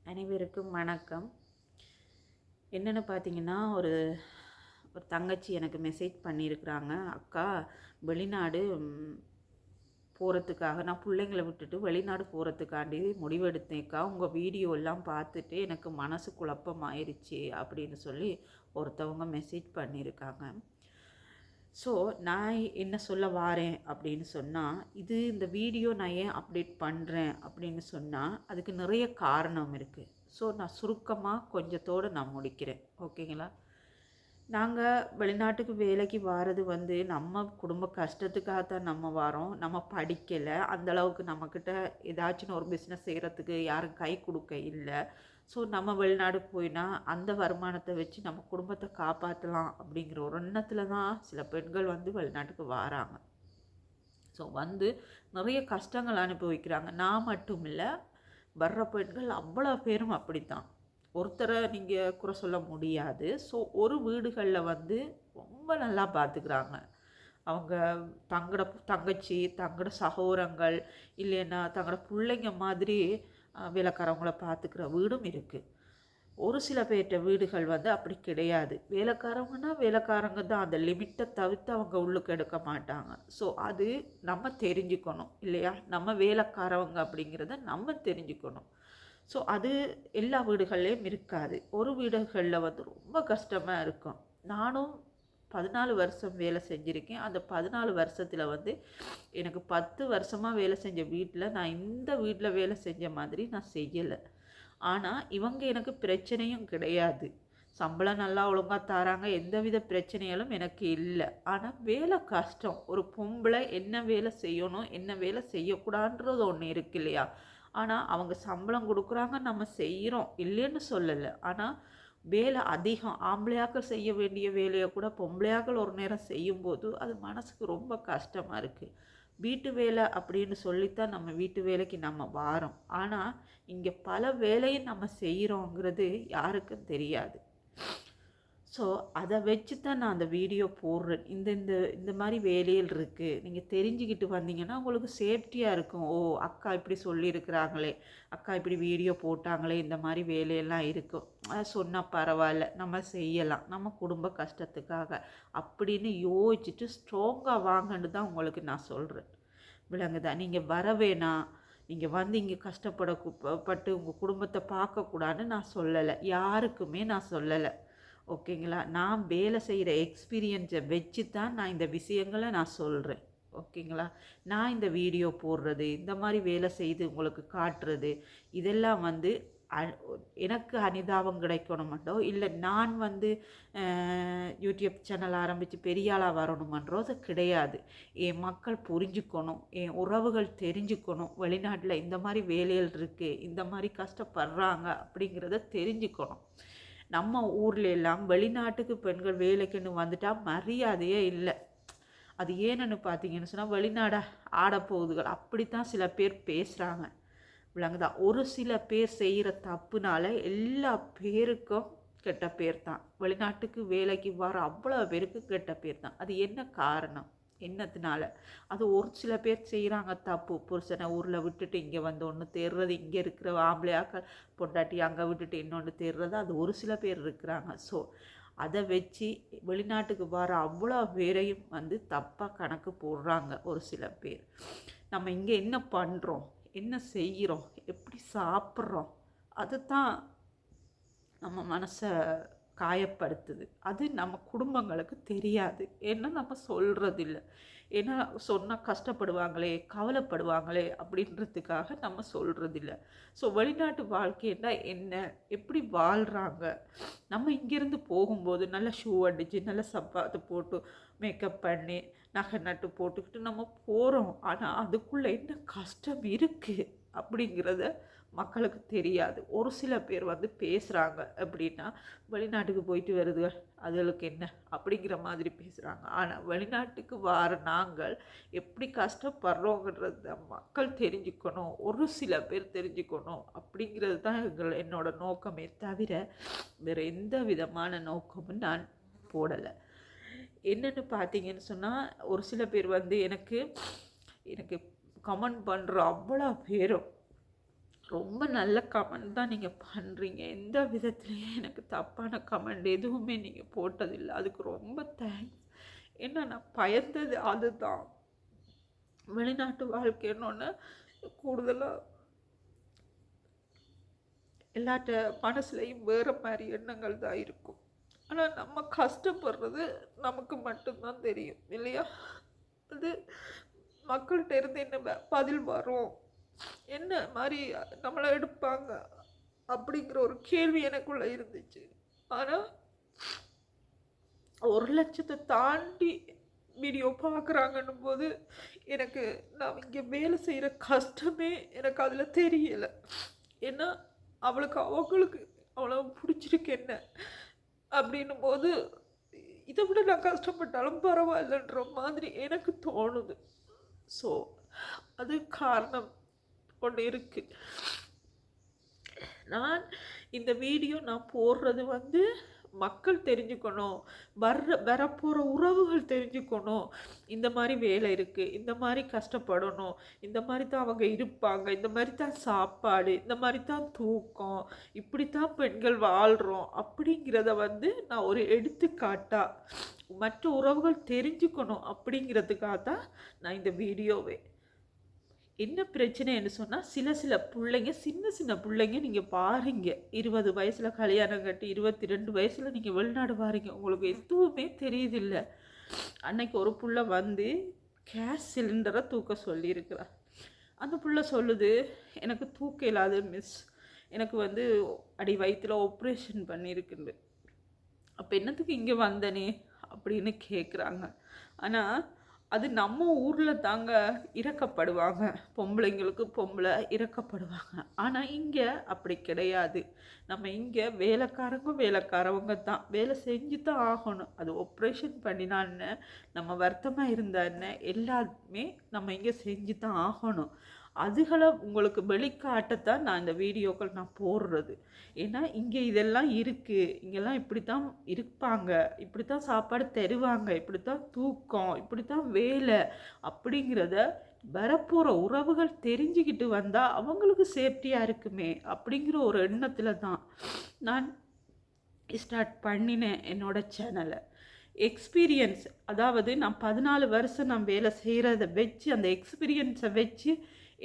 அனைவருக்கும் வணக்கம். என்னென்னு பார்த்தீங்கன்னா, ஒரு ஒரு தங்கச்சி எனக்கு மெசேஜ் பண்ணியிருக்கிறாங்க. அக்கா, வெளிநாடு போகிறதுக்காக நான் பிள்ளைங்கள விட்டுட்டு வெளிநாடு போகிறதுக்காண்டி முடிவெடுத்தேன்க்கா. உங்கள் வீடியோ எல்லாம் பார்த்துட்டு எனக்கு மனசு குழப்பமாயிருச்சு அப்படின்னு சொல்லி ஒருத்தவங்க மெசேஜ் பண்ணியிருக்காங்க. ஸோ நான் என்ன சொல்ல வாரேன் அப்படின்னு சொன்னால், இந்த வீடியோ நான் ஏன் அப்டேட் பண்ணுறேன் அப்படின்னு சொன்னால், அதுக்கு நிறைய காரணம் இருக்குது. ஸோ நான் சுருக்கமாக கொஞ்சத்தோடு நான் முடிக்கிறேன். ஓகேங்களா? நாங்கள் வெளிநாட்டுக்கு வேலைக்கு வாரது நம்ம குடும்ப கஷ்டத்துக்காகத்தான் நம்ம வாரோம். நம்ம படிக்கலை, அந்தளவுக்கு நம்மக்கிட்ட ஏதாச்சும் ஒரு பிஸ்னஸ் செய்கிறதுக்கு யாரும் கை கொடுக்க இல்லை. ஸோ நம்ம வெளிநாடு போயினா அந்த வருமானத்தை வச்சு நம்ம குடும்பத்தை காப்பாற்றலாம் அப்படிங்கிற ஒரு எண்ணத்தில் தான் சில பெண்கள் வெளிநாட்டுக்கு வராங்க. ஸோ நிறைய கஷ்டங்கள் அனுபவிக்கிறாங்க. நான் மட்டும் இல்லை, வர்ற பெண்கள் அவ்வளோ பேரும் அப்படித்தான். ஒருத்தரை நீங்கள் குறை சொல்ல முடியாது. ஸோ ஒரு வீடுகளில் ரொம்ப நல்லா பார்த்துக்கிறாங்க. அவங்க தங்களோட தங்கச்சி, தங்களோட சகோதரங்கள், இல்லைன்னா தங்களோட பிள்ளைங்க மாதிரி வேலைக்காரவங்கள பார்த்துக்கிற வீடும் இருக்குது. ஒரு சில பேர்கிட்ட வீடுகள் அப்படி கிடையாது. வேலைக்காரங்கன்னா வேலைக்காரங்க தான், அந்த லிமிட்டை தவிர்த்து அவங்க உள்ளுக்கு எடுக்க மாட்டாங்க. ஸோ அது நம்ம தெரிஞ்சுக்கணும் இல்லையா? நம்ம வேலைக்காரவங்க அப்படிங்கிறத நம்ம தெரிஞ்சுக்கணும். ஸோ அது எல்லா வீடுகள்லேயும் இருக்காது. ஒரு வீடுகளில் ரொம்ப கஷ்டமாக இருக்கும். நானும் 14 வருஷம் வேலை செஞ்சுருக்கேன். அந்த 14 வருஷத்தில் எனக்கு 10 வருஷமாக வேலை செஞ்ச வீட்டில் நான் இந்த வீட்டில் வேலை செஞ்ச மாதிரி நான் செய்யலை. ஆனால் இவங்க எனக்கு பிரச்சனையும் கிடையாது. சம்பளம் நல்லா ஒழுங்காக தராங்க, எந்தவித பிரச்சனைகளும் எனக்கு இல்லை. ஆனால் வேலை கஷ்டம். ஒரு பொம்பளை என்ன வேலை செய்யணும், என்ன வேலை செய்யக்கூடாதுன்றது ஒன்று இருக்கு இல்லையா? ஆனால் அவங்க சம்பளம் கொடுக்குறாங்க, நம்ம செய்கிறோம், இல்லைன்னு சொல்லலை. ஆனால் வேலை அதிகம். ஆம்பளையாக்கள் செய்ய வேண்டிய வேலையை கூட பொம்பளையாக்கள் ஒரு நேரம் செய்யும்போது அது மனசுக்கு ரொம்ப கஷ்டமாக இருக்குது. வீட்டு வேலை அப்படின்னு சொல்லித்தான் நம்ம வீட்டு வேலைக்கு நம்ம வாரோம். ஆனால் இங்கே பல வேலையும் நம்ம செய்கிறோங்கிறது யாருக்கும் தெரியாது. ஸோ அதை வச்சு தான் நான் அந்த வீடியோ போடுறேன். இந்த இந்த இந்த மாதிரி வேலைகள் இருக்குது, நீங்கள் தெரிஞ்சுக்கிட்டு வந்தீங்கன்னா உங்களுக்கு சேஃப்டியாக இருக்கும். ஓ, அக்கா இப்படி சொல்லியிருக்கிறாங்களே, அக்கா இப்படி வீடியோ போட்டாங்களே, இந்த மாதிரி வேலையெல்லாம் இருக்கும், அதை சொன்னால் பரவாயில்ல, நம்ம செய்யலாம் நம்ம குடும்ப கஷ்டத்துக்காக அப்படின்னு யோசிச்சுட்டு ஸ்ட்ராங்காக வாங்கன்னு தான் உங்களுக்கு நான் சொல்கிறேன். விளங்குதா? நீங்கள் வர வேணாம், நீங்கள் இங்கே கஷ்டப்பட்டு உங்கள் குடும்பத்தை பார்க்கக்கூடாதுன்னு நான் சொல்லலை, யாருக்குமே நான் சொல்லலை. ஓகேங்களா? நான் வேலை செய்கிற எக்ஸ்பீரியன்ஸை வச்சு தான் நான் இந்த விஷயங்களை நான் சொல்கிறேன். ஓகேங்களா? நான் இந்த வீடியோ போடுறது, இந்த மாதிரி வேலை செய்து உங்களுக்கு காட்டுறது, இதெல்லாம் எனக்கு அனுதாபம் கிடைக்கணுமென்றோ, இல்லை நான் யூடியூப் சேனல் ஆரம்பித்து பெரிய ஆளாக வரணுமன்றோ கிடையாது. என் மக்கள் புரிஞ்சுக்கணும், என் உறவுகள் தெரிஞ்சுக்கணும், வெளிநாட்டில் இந்த மாதிரி வேலைகள் இருக்குது, இந்த மாதிரி கஷ்டப்படுறாங்க அப்படிங்கிறத தெரிஞ்சுக்கணும். நம்ம ஊரில் எல்லாம் வெளிநாட்டுக்கு பெண்கள் வேலைக்குன்னு வந்துட்டால் மரியாதையே இல்லை. அது ஏன்னு பார்த்தீங்கன்னு சொன்னால், வெளிநாடை ஆடப்போகுதுகள் அப்படித்தான் சில பேர் பேசுகிறாங்க. விளங்குதா? ஒரு சில பேர் செய்கிற தப்புனால எல்லா பேருக்கும் கெட்ட பேர் தான். வெளிநாட்டுக்கு வேலைக்கு வர அவ்வளோ பேருக்கு கெட்ட பேர் தான். அது என்ன காரணம், என்னத்தினால? அது ஒரு சில பேர் செய்கிறாங்க தப்பு. புருஷனை ஊரில் விட்டுட்டு இங்கே ஒன்று தேடுறது, இங்கே இருக்கிற ஆம்பளையாக்கள் பொண்டாட்டி அங்கே விட்டுட்டு இன்னொன்று தேடுறது, அது ஒரு சில பேர் இருக்கிறாங்க. ஸோ அதை வச்சு வெளிநாட்டுக்கு வர அவ்வளோ பேரையும் தப்பாக கணக்கு போடுறாங்க ஒரு சில பேர். நம்ம இங்கே என்ன பண்ணுறோம், என்ன செய்கிறோம், எப்படி சாப்பிட்றோம், அதுதான் நம்ம மனசை காயப்படுத்துது. அது நம்ம குடும்பங்களுக்கு தெரியாது. ஏன்னா நம்ம சொல்கிறதில்ல. ஏன்னா சொன்னால் கஷ்டப்படுவாங்களே, கவலைப்படுவாங்களே அப்படின்றதுக்காக நம்ம சொல்கிறதில்ல. ஸோ வெளிநாட்டு வாழ்க்கைன்னா என்ன, எப்படி வாழ்கிறாங்க, நம்ம இங்கேருந்து போகும்போது நல்ல ஷூ அடித்து நல்ல சப்பாத்து போட்டு மேக்கப் பண்ணி நகை நட்டு போட்டுக்கிட்டு நம்ம போகிறோம். ஆனால் அதுக்குள்ளே என்ன கஷ்டம் இருக்குது அப்படிங்கிறத மக்களுக்கு தெரியாது. ஒரு சில பேர் பேசுகிறாங்க அப்படின்னா, வெளிநாட்டுக்கு போயிட்டு வருது அதுகளுக்கு என்ன அப்படிங்கிற மாதிரி பேசுகிறாங்க. ஆனால் வெளிநாட்டுக்கு வர நாங்கள் எப்படி கஷ்டப்படுறோங்கிறத மக்கள் தெரிஞ்சுக்கணும், ஒரு சில பேர் தெரிஞ்சுக்கணும் அப்படிங்கிறது தான் என்னோட நோக்கமே தவிர வேறு எந்த விதமான நோக்கமும் நான் போடலை. என்னென்னு பார்த்தீங்கன்னு சொன்னால், ஒரு சில பேர் எனக்கு எனக்கு கமெண்ட் பண்ணுற அவ்வளோ பேரும் ரொம்ப நல்ல கமெண்ட் தான் நீங்கள் பண்ணுறீங்க. எந்த விதத்துலேயும் எனக்கு தப்பான கமெண்ட் எதுவுமே நீங்கள் போட்டதில்லை. அதுக்கு ரொம்ப தேங்க்ஸ். ஏன்னா நான் பயந்தது அதுதான். வெளிநாட்டு வாழ்க்கைன்னொன்று கூடுதலாக எல்லாட்ட மனசுலையும் வேறு மாதிரி எண்ணங்கள் தான் இருக்கும். ஆனால் நம்ம கஷ்டப்படுறது நமக்கு மட்டும்தான் தெரியும் இல்லையா? அது மக்கள்கிட்ட இருந்து என்ன பதில் வரும், என்ன மாதிரி நம்மளை எடுப்பாங்க அப்படிங்கிற ஒரு கேள்வி எனக்குள்ளே இருந்துச்சு. ஆனால் 1,00,000 தாண்டி வீடியோ பார்க்குறாங்கன்னும் போது எனக்கு நான் இங்கே வேலை செய்கிற கஷ்டமே எனக்கு அதில் தெரியலை. ஏன்னா அவங்களுக்கு அவ்வளோ பிடிச்சிருக்கு என்ன அப்படின்னும் போது இதை விட நான் கஷ்டப்பட்டாலும் பரவாயில்லன்ற மாதிரி எனக்கு தோணுது. ஸோ அது காரணம் ஒன்று இருக்குது. நான் இந்த வீடியோ நான் போடுறது மக்கள் தெரிஞ்சுக்கணும், வரப்போகிற உறவுகள் தெரிஞ்சுக்கணும். இந்த மாதிரி வேலை இருக்குது, இந்த மாதிரி கஷ்டப்படணும், இந்த மாதிரி தான் அவங்க இருப்பாங்க, இந்த மாதிரி தான் சாப்பாடு, இந்த மாதிரி தான் தூக்கம், இப்படி தான் பெண்கள் வாழ்கிறோம் அப்படிங்கிறத நான் ஒரு எடுத்துக்காட்டாக மற்ற உறவுகள் தெரிஞ்சுக்கணும் அப்படிங்கிறதுக்காக தான் நான் இந்த வீடியோவே. என்ன பிரச்சனைன்னு சொன்னால் சில பிள்ளைங்க சின்ன பிள்ளைங்க நீங்கள் பாருங்க, 20 வயசில் கல்யாணம் கட்டி 22 வயசில் நீங்கள் வெளிநாடு பாருங்க, உங்களுக்கு எதுவுமே தெரியுதில்லை. அன்னைக்கு ஒரு புள்ள கேஸ் சிலிண்டரை தூக்க சொல்லியிருக்கிறா. அந்த புள்ள சொல்லுது, எனக்கு தூக்க இல்லாத மிஸ், எனக்கு அடி வயிற்றில் ஆப்ரேஷன் பண்ணியிருக்குண்டு. அப்போ என்னத்துக்கு இங்கே வந்தனே அப்படின்னு கேட்குறாங்க. ஆனால் அது நம்ம ஊரில் தாங்க இறக்கப்படுவாங்க, பொம்பளைங்களுக்கு பொம்பளை இறக்கப்படுவாங்க. ஆனால் இங்கே அப்படி கிடையாது. நம்ம இங்கே வேலைக்காரவங்க தான், வேலை செஞ்சு தான் ஆகணும். அது ஆப்ரேஷன் பண்ணினான்னு நம்ம வருத்தமாக இருந்தான்னு எல்லாருமே நம்ம இங்கே செஞ்சு தான் ஆகணும். அதுகளை உங்களுக்கு வெளிக்காட்டத்தான் நான் இந்த வீடியோக்கள் நான் போடுறது. ஏன்னா இங்கே இதெல்லாம் இருக்குது, இங்கெல்லாம் இப்படி தான் இருப்பாங்க, இப்படி தான் சாப்பாடு தருவாங்க, இப்படி தான் தூக்கம், இப்படி தான் வேலை அப்படிங்கிறத வரப்போகிற உறவுகள் தெரிஞ்சுக்கிட்டு வந்தால் அவங்களுக்கு சேஃப்டியாக இருக்குமே அப்படிங்கிற ஒரு எண்ணத்தில் தான் நான் ஸ்டார்ட் பண்ணினேன் என்னோடய சேனலை. எக்ஸ்பீரியன்ஸ், அதாவது நான் 14 வருஷம் நான் வேலை செய்கிறத வச்சு, அந்த எக்ஸ்பீரியன்ஸை வச்சு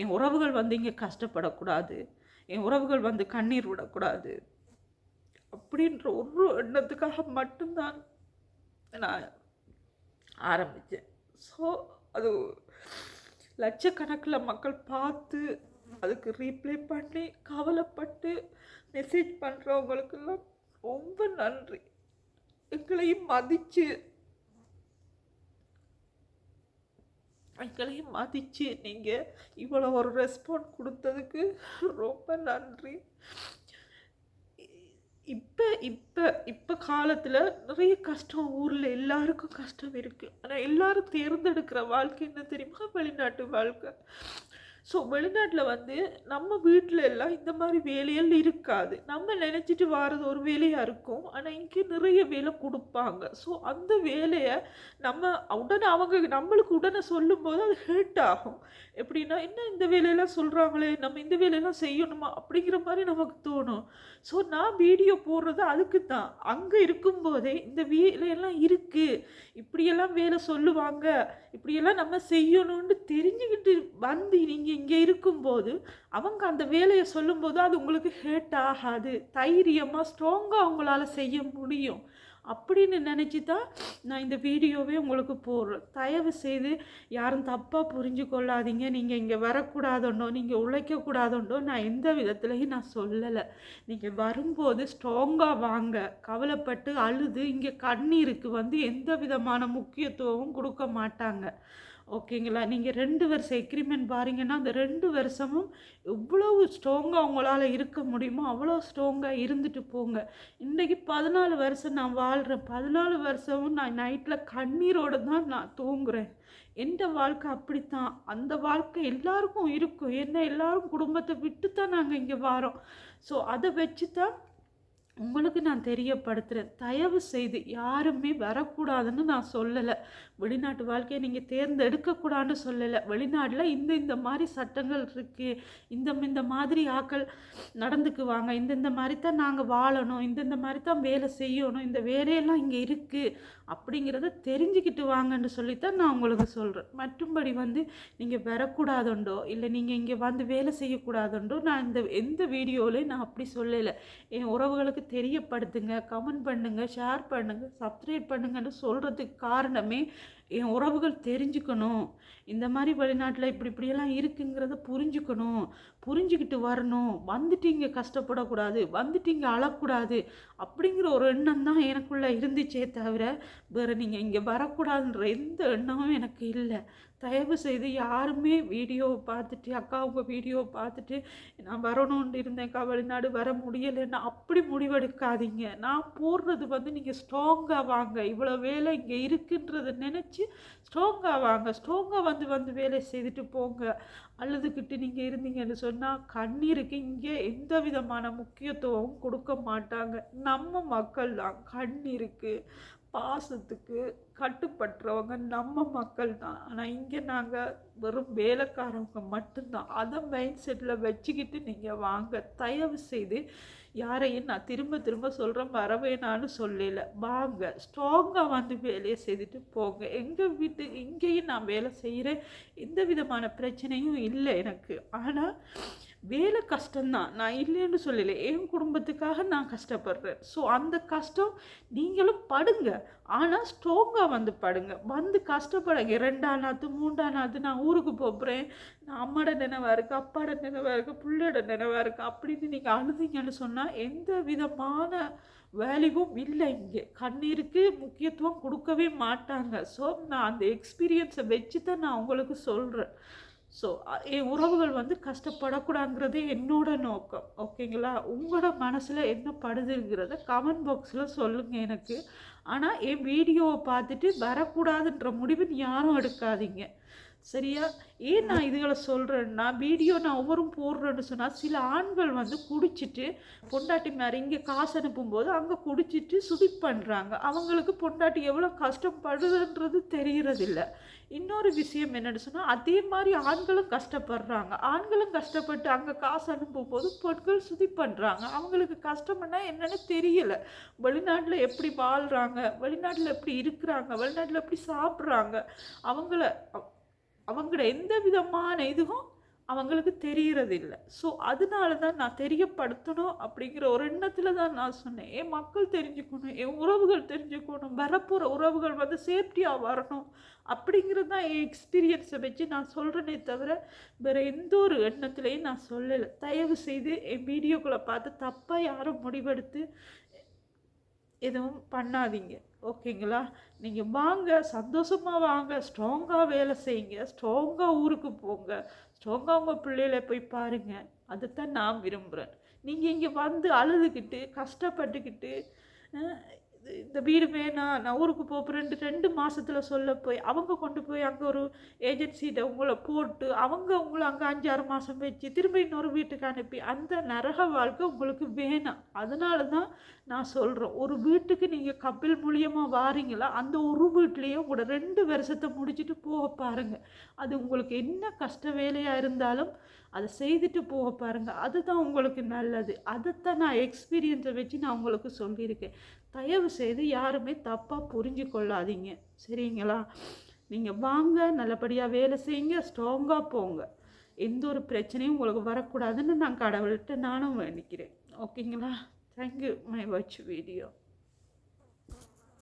என் உறவுகள் இங்கே கஷ்டப்படக்கூடாது, என் உறவுகள் கண்ணீர் விடக்கூடாது அப்படின்ற ஒரு எண்ணத்துக்காக மட்டும்தான் நான் ஆரம்பித்தேன். ஸோ அது லட்சக்கணக்கில் மக்கள் பார்த்து அதுக்கு ரீப்ளை பண்ணி கவலைப்பட்டு மெசேஜ் பண்ணுறவங்களுக்கெல்லாம் ரொம்ப நன்றி. எங்களையும் மதித்து நீங்கள் இவ்வளோ ஒரு ரெஸ்பாண்ட் கொடுத்ததுக்கு ரொம்ப நன்றி. இப்போ காலத்தில் நிறைய கஷ்டம், ஊரில் எல்லாருக்கும் கஷ்டம் இருக்குது. ஆனால் எல்லாரும் தேர்ந்தெடுக்கிற வாழ்க்கை என்ன தெரியுமா? வெளிநாட்டு வாழ்க்கை. ஸோ வெளிநாட்டில் நம்ம வீட்டில் எல்லாம் இந்த மாதிரி வேலைகள் இருக்காது. நம்ம நினச்சிட்டு வாரது ஒரு வேலையாக இருக்கும், ஆனால் இங்கே நிறைய வேலை கொடுப்பாங்க. ஸோ அந்த வேலையை நம்ம நம்மளுக்கு உடனே சொல்லும்போது அது ஹேட் ஆகும். எப்படின்னா, என்ன இந்த வேலையெல்லாம் சொல்கிறாங்களே, நம்ம இந்த வேலையெல்லாம் செய்யணுமா அப்படிங்கிற மாதிரி நமக்கு தோணும். ஸோ நான் வீடியோ போடுறது அதுக்கு தான். அங்கே இருக்கும்போதே இந்த வேலையெல்லாம் இருக்குது, இப்படியெல்லாம் வேலை சொல்லுவாங்க, இப்படியெல்லாம் நம்ம செய்யணும்னு தெரிஞ்சுக்கிட்டு நீங்கள் இங்கே இருக்கும்போது அவங்க அந்த வேலையை சொல்லும்போது அது உங்களுக்கு ஹேட் ஆகாது. தைரியமாக ஸ்ட்ராங்காக அவங்களால செய்ய முடியும் அப்படின்னு நினச்சி தான் நான் இந்த வீடியோவே உங்களுக்கு போடுறேன். தயவு செய்து யாரும் தப்பாக புரிஞ்சு கொள்ளாதீங்க. நீங்கள் இங்கே வரக்கூடாதுண்டோ, நீங்கள் உழைக்கக்கூடாதுண்டோ நான் எந்த விதத்துலையும் நான் சொல்லலை. நீங்கள் வரும்போது ஸ்ட்ராங்காக வாங்க. கவலைப்பட்டு அழுது இங்கே கண்ணீருக்கு எந்த விதமான முக்கியத்துவமும் கொடுக்க மாட்டாங்க. ஓகேங்களா? நீங்கள் 2 வருஷம் எக்ரிமெண்ட் பாருங்கன்னா அந்த 2 வருஷமும் எவ்வளவு ஸ்ட்ராங்காக அவங்களால இருக்க முடியுமோ அவ்வளோ ஸ்ட்ராங்காக இருந்துட்டு போங்க. இன்றைக்கி 14 வருஷம் நான் வாழ்கிறேன். 14 வருஷமும் நான் நைட்டில் கண்ணீரோடு தான் நான் தூங்குகிறேன். எந்த வாழ்க்கை அப்படித்தான். அந்த வாழ்க்கை எல்லாருக்கும் இருக்கும். என்ன எல்லாரும் குடும்பத்தை விட்டு தான் நாங்கள் இங்கே வரோம். ஸோ அதை வச்சு தான் உங்களுக்கு நான் தெரியப்படுத்துகிறேன். தயவு செய்து யாருமே வரக்கூடாதுன்னு நான் சொல்லலை. வெளிநாட்டு வாழ்க்கையை நீங்கள் தேர்ந்தெடுக்கக்கூடாதுன்னு சொல்லலை. வெளிநாட்டில் இந்த மாதிரி சட்டங்கள் இருக்குது. இந்த மாதிரி ஆக்கள் நடந்துக்குவாங்க. இந்த மாதிரி தான் நாங்கள் வாழணும். இந்த மாதிரி தான் வேலை செய்யணும். இந்த வேலையெல்லாம் இங்கே இருக்குது அப்படிங்கிறத தெரிஞ்சுக்கிட்டு வாங்கன்னு சொல்லித்தான் நான் உங்களுக்கு சொல்கிறேன். மற்றும்படி நீங்கள் வரக்கூடாதுண்டோ இல்லை நீங்கள் இங்கே வேலை செய்யக்கூடாதுண்டோ நான் எந்த வீடியோலையும் நான் அப்படி சொல்லலை. என் உறவுகளுக்கு தெரியப்படுத்துங்க, கமெண்ட் பண்ணுங்கள், ஷேர் பண்ணுங்கள், சப்ஸ்கிரைப் பண்ணுங்கன்னு சொல்கிறதுக்கு காரணமே என் உறவுகள் தெரிஞ்சுக்கணும். இந்த மாதிரி வெளிநாட்டில் இப்படியெல்லாம் இருக்குங்கிறத புரிஞ்சுக்கணும், புரிஞ்சுக்கிட்டு வரணும். வந்துட்டு இங்கே கஷ்டப்படக்கூடாது, வந்துட்டு இங்கே அழக்கூடாது அப்படிங்கிற ஒரு எண்ணம் தான் எனக்குள்ளே இருந்துச்சே தவிர வேறு நீங்கள் இங்கே வரக்கூடாதுன்ற எந்த எண்ணமும் எனக்கு இல்லை. தயவு செய்து யாருமே வீடியோவை பார்த்துட்டு அக்கா உங்கள் வீடியோவை பார்த்துட்டு நான் வரணும்னு இருந்தேன்க்கா வெளிநாடு வர முடியலைன்னா அப்படி முடிவெடுக்காதீங்க. நான் போடுறது நீங்கள் ஸ்ட்ராங்காக வாங்க. இவ்வளோ வேலை இங்கே இருக்குன்றதை நினச்சி ஸ்ட்ராங்காக வாங்க. ஸ்ட்ராங்காக வந்து வேலை செய்துட்டு போங்க. அழுதுகிட்டு நீங்கள் இருந்தீங்கன்னு சொன்னால் கண்ணீருக்கு இங்கே எந்த விதமான முக்கியத்துவமும் கொடுக்க மாட்டாங்க. நம்ம மக்கள் தான் கண்ணீருக்கு பாசத்துக்கு கட்டுப்பட்டுறவங்க நம்ம மக்கள் தான். ஆனால் இங்கே நாங்கள் வெறும் வேலைக்காரவங்க மட்டும்தான். அதை மைண்ட் செட்டில் வச்சுக்கிட்டு நீங்கள் வாங்க. தயவு செய்து யாரையும் நான் திரும்ப சொல்கிறேன் வரவேணான்னு சொல்லலை. வாங்க, ஸ்ட்ராங்காக வேலையை செய்துட்டு போங்க. எங்கள் வீட்டுக்கு இங்கேயும் நான் வேலை செய்கிறேன், எந்த விதமான பிரச்சனையும் இல்லை எனக்கு. ஆனால் வேலை கஷ்டம்தான், நான் இல்லைன்னு சொல்லலை. என் குடும்பத்துக்காக நான் கஷ்டப்படுறேன். ஸோ அந்த கஷ்டம் நீங்களும் படுங்க, ஆனால் ஸ்ட்ராங்காக படுங்க. கஷ்டப்படுங்க. 2ஆம் நாத்து 3ஆம் நாத்து நான் ஊருக்கு போகிறேன், நான் அம்மாட நினைவாக இருக்குது, அப்பாட நினைவாக இருக்குது, பிள்ளையோட நினைவாக இருக்குது அப்படின்னு நீங்கள் அழுதிங்கன்னு சொன்னால் எந்த விதமான வேல்யூவும் இல்லை. இங்கே கண்ணீருக்கு முக்கியத்துவம் கொடுக்கவே மாட்டாங்க. ஸோ நான் அந்த எக்ஸ்பீரியன்ஸை வச்சு தான் நான் உங்களுக்கு சொல்கிறேன். ஸோ என் உறவுகள் கஷ்டப்படக்கூடாதுங்கிறதே என்னோட நோக்கம். ஓகேங்களா? உங்களோட மனசில் என்ன படுதுங்கிறத கமெண்ட் பாக்ஸில் சொல்லுங்கள் எனக்கு. ஆனால் என் வீடியோவை பார்த்துட்டு வரக்கூடாதுன்ற முடிவு யாரும் எடுக்காதீங்க, சரியா? ஏன் நான் இதுகளை சொல்கிறேன்னா, வீடியோ நான் ஒவ்வொரு போடுறேன்னு சொன்னால் சில ஆண்கள் குடிச்சிட்டு பொண்டாட்டி மாதிரி இங்கே காசு அனுப்பும்போது அங்கே குடிச்சிட்டு சுதிப் பண்ணுறாங்க. அவங்களுக்கு பொண்டாட்டி எவ்வளோ கஷ்டப்படுதுன்றது தெரிகிறதில்ல. இன்னொரு விஷயம் என்னென்னு சொன்னால், அதே மாதிரி ஆண்களும் கஷ்டப்படுறாங்க. ஆண்களும் கஷ்டப்பட்டு அங்கே காசு அனுப்பும்போது பெண்கள் சுதிப் பண்ணுறாங்க. அவங்களுக்கு கஷ்டம்னா என்னென்னு தெரியலை. வெளிநாட்டில் எப்படி வாழ்கிறாங்க, வெளிநாட்டில் எப்படி இருக்கிறாங்க, வெளிநாட்டில் எப்படி சாப்பிட்றாங்க, அவங்கள எந்த விதமான இதுவும் அவங்களுக்கு தெரிகிறதில்லை. ஸோ அதனால தான் நான் தெரியப்படுத்தணும் அப்படிங்கிற ஒரு எண்ணத்தில் தான் நான் சொன்னேன். என் மக்கள் தெரிஞ்சுக்கணும், என் உறவுகள் தெரிஞ்சுக்கணும், வரப்போகிற உறவுகள் சேஃப்டியாக வரணும் அப்படிங்கிறது தான் என் எக்ஸ்பீரியன்ஸை வச்சு நான் சொல்கிறேனே தவிர வேறு எந்த ஒரு எண்ணத்துலேயும் நான் சொல்லலை. தயவு செய்து என் வீடியோக்களை பார்த்து தப்பாக யாரும் முடிவெடுத்து எதுவும் பண்ணாதீங்க, ஓகேங்களா? நீங்கள் வாங்க, சந்தோஷமாக வாங்க, ஸ்ட்ராங்காக வேலை செய்யுங்க, ஸ்ட்ராங்காக ஊருக்கு போங்க, ஸ்ட்ராங்காக உங்கள் பிள்ளைகளை போய் பாருங்கள். அதைத்தான் நான் விரும்புகிறேன். நீங்கள் இங்கே அழுதுகிட்டு கஷ்டப்பட்டுக்கிட்டு இந்த வீடு வேணாம் நான் ஊருக்கு போகிறேன்ட்டு 2 மாதத்தில் சொல்ல போய் அவங்க கொண்டு போய் அங்கே ஒரு ஏஜென்சிகிட்ட உங்களை போட்டு உங்களை அங்கே 5-6 மாதம் வச்சு திரும்ப இன்னொரு வீட்டுக்கு அனுப்பி அந்த நரக வாழ்க்கை உங்களுக்கு வேணாம். அதனால தான் நான் சொல்கிறேன், ஒரு வீட்டுக்கு நீங்கள் கப்பல் மூலியமாக வாரீங்களா, அந்த ஒரு வீட்லேயே உங்களோட 2 வருஷத்தை முடிச்சுட்டு போக பாருங்கள். அது உங்களுக்கு என்ன கஷ்ட வேலையாக இருந்தாலும் அதை செய்துட்டு போக பாருங்கள். அதுதான் உங்களுக்கு நல்லது. அதைத்தான் நான் எக்ஸ்பீரியன்ஸை வச்சு நான் உங்களுக்கு சொல்லியிருக்கேன். தயவு செய்து யாருமே தப்பாக புரிஞ்சு கொள்ளாதீங்க, சரிங்களா? நீங்கள் வாங்க, நல்லபடியாக வேலை செய்யுங்க, ஸ்ட்ராங்காக போங்க. எந்த ஒரு பிரச்சனையும் உங்களுக்கு வரக்கூடாதுன்னு நான் கடவுள்கிட்ட நானும் வேண்டிக்கிறேன், ஓகேங்களா? Thank you my watch video.